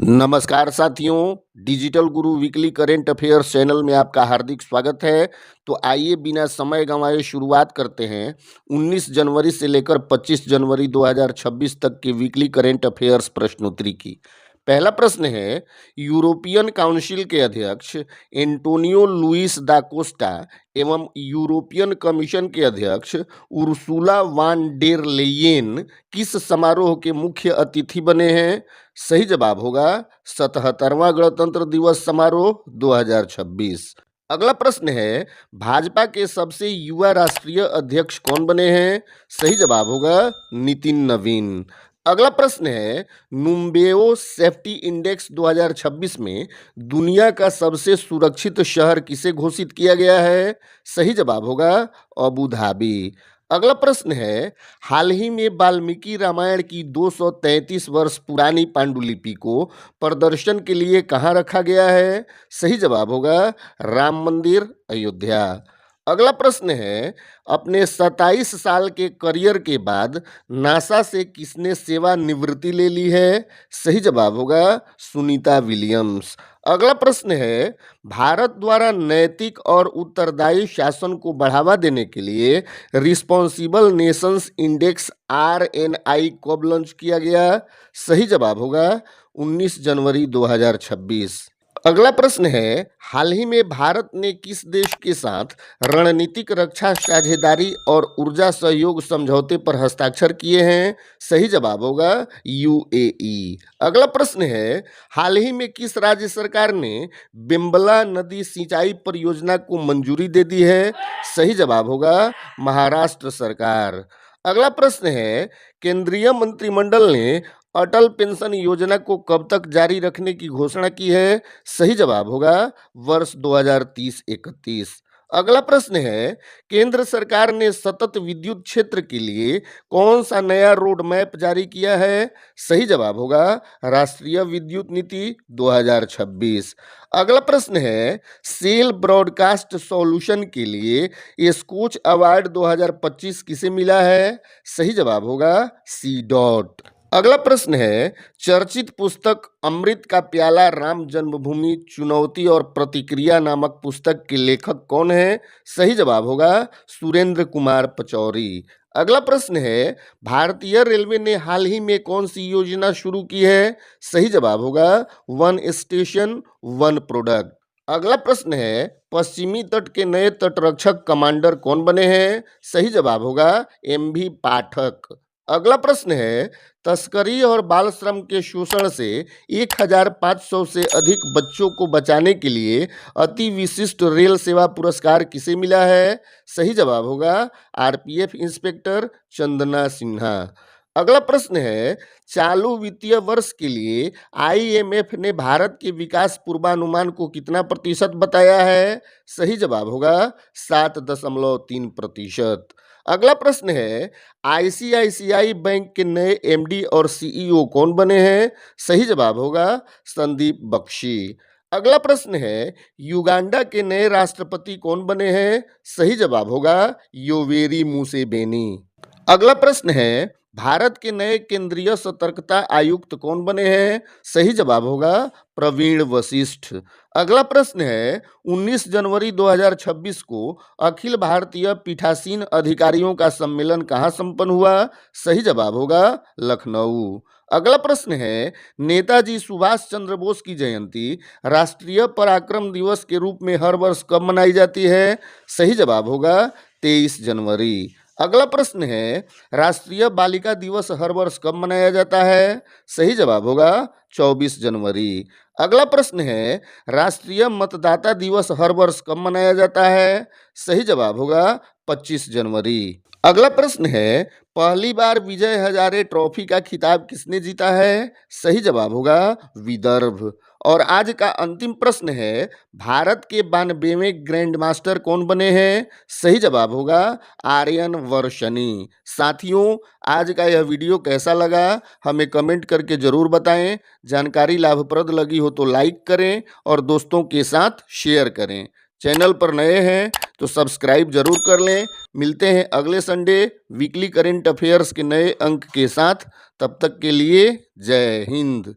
नमस्कार साथियों, डिजिटल गुरु weekly current affairs channel में आपका हार्दिक स्वागत है। तो आइए बिना समय गंवाए शुरुआत करते हैं 19 जनवरी से लेकर 25 जनवरी 2026 तक के वीकली करंट अफेयर्स प्रश्नोत्तरी की। पहला प्रश्न है, यूरोपियन काउंसिल के अध्यक्ष एंटोनियो लुइस दा कोस्टा एवं यूरोपियन कमीशन के अध्यक्ष उर्सुला वान डेर लेयेन किस समारोह के मुख्य अतिथि बने हैं? सही जवाब होगा 77वां गणतंत्र दिवस समारोह 2026। अगला प्रश्न है, भाजपा के सबसे युवा राष्ट्रीय अध्यक्ष कौन बने हैं? सही जवाब होगा नितिन नवीन। अगला प्रश्न है, नुम्बेओ सेफ्टी इंडेक्स 2026 में दुनिया का सबसे सुरक्षित शहर किसे घोषित किया गया है? सही जवाब होगा अबू धाबी। अगला प्रश्न है, हाल ही में वाल्मीकि रामायण की 233 वर्ष पुरानी पांडुलिपि को प्रदर्शन के लिए कहाँ रखा गया है? सही जवाब होगा राम मंदिर अयोध्या। अगला प्रश्न है, अपने 27 साल के करियर के बाद नासा से किसने सेवानिवृत्ति ले ली है? सही जवाब होगा सुनीता विलियम्स। अगला प्रश्न है, भारत द्वारा नैतिक और उत्तरदायी शासन को बढ़ावा देने के लिए रिस्पॉन्सिबल नेशंस इंडेक्स RNI कब लॉन्च किया गया? सही जवाब होगा 19 जनवरी 2026। अगला प्रश्न है, हाल ही में भारत ने किस देश के साथ रणनीतिक रक्षा साझेदारी और ऊर्जा सहयोग समझौते पर हस्ताक्षर किए हैं? सही जवाब होगा UAE। अगला प्रश्न है, हाल ही में किस राज्य सरकार ने बिम्बला नदी सिंचाई परियोजना को मंजूरी दे दी है? सही जवाब होगा महाराष्ट्र सरकार। अगला प्रश्न है, केंद्रीय मंत्रिमंडल ने अटल पेंशन योजना को कब तक जारी रखने की घोषणा की है? सही जवाब होगा वर्ष 2030-31। अगला प्रश्न है, केंद्र सरकार ने सतत विद्युत क्षेत्र के लिए कौन सा नया रोड मैप जारी किया है? सही जवाब होगा राष्ट्रीय विद्युत नीति 2026। अगला प्रश्न है, सेल ब्रॉडकास्ट सॉल्यूशन के लिए स्कोच अवार्ड 2025 किसे मिला है? सही जवाब होगा सी डॉट। अगला प्रश्न है, चर्चित पुस्तक अमृत का प्याला राम जन्मभूमि चुनौती और प्रतिक्रिया नामक पुस्तक के लेखक कौन है? सही जवाब होगा सुरेंद्र कुमार पचौरी। अगला प्रश्न है, भारतीय रेलवे ने हाल ही में कौन सी योजना शुरू की है? सही जवाब होगा वन स्टेशन वन प्रोडक्ट। अगला प्रश्न है, पश्चिमी तट के नए तटरक्षक कमांडर कौन बने हैं? सही जवाब होगा MV पाठक। अगला प्रश्न है, तस्करी और बाल श्रम के शोषण से 1500 से अधिक बच्चों को बचाने के लिए अति विशिष्ट रेल सेवा पुरस्कार किसे मिला है? सही जवाब होगा RPF इंस्पेक्टर चंदना सिन्हा। अगला प्रश्न है, चालू वित्तीय वर्ष के लिए IMF ने भारत के विकास पूर्वानुमान को कितना प्रतिशत बताया है? सही जवाब होगा 7.3%। अगला प्रश्न है, ICICI बैंक के नए MD और CEO कौन बने हैं? सही जवाब होगा संदीप बख्शी। अगला प्रश्न है, युगांडा के नए राष्ट्रपति कौन बने हैं? सही जवाब होगा योवेरी मुसेवेनी। अगला प्रश्न है, भारत के नए केंद्रीय सतर्कता आयुक्त कौन बने हैं? सही जवाब होगा प्रवीण वशिष्ठ। अगला प्रश्न है, 19 जनवरी 2026 को अखिल भारतीय पीठासीन अधिकारियों का सम्मेलन कहाँ संपन्न हुआ? सही जवाब होगा लखनऊ। अगला प्रश्न है, नेताजी सुभाष चंद्र बोस की जयंती राष्ट्रीय पराक्रम दिवस के रूप में हर वर्ष कब मनाई जाती है? सही जवाब होगा 23 जनवरी। अगला प्रश्न है, राष्ट्रीय बालिका दिवस हर वर्ष कब मनाया जाता है? सही जवाब होगा 24 जनवरी। अगला प्रश्न है, राष्ट्रीय मतदाता दिवस हर वर्ष कब मनाया जाता है? सही जवाब होगा 25 जनवरी। अगला प्रश्न है, पहली बार विजय हजारे ट्रॉफी का खिताब किसने जीता है? सही जवाब होगा विदर्भ। और आज का अंतिम प्रश्न है, भारत के 92वें ग्रैंड मास्टर कौन बने हैं? सही जवाब होगा आर्यन वर्षनी। साथियों, आज का यह वीडियो कैसा लगा हमें कमेंट करके जरूर बताएं। जानकारी लाभप्रद लगी हो तो लाइक करें और दोस्तों के साथ शेयर करें। चैनल पर नए हैं तो सब्सक्राइब जरूर कर लें। मिलते हैं अगले संडे वीकली करंट अफेयर्स के नए अंक के साथ। तब तक के लिए जय हिंद।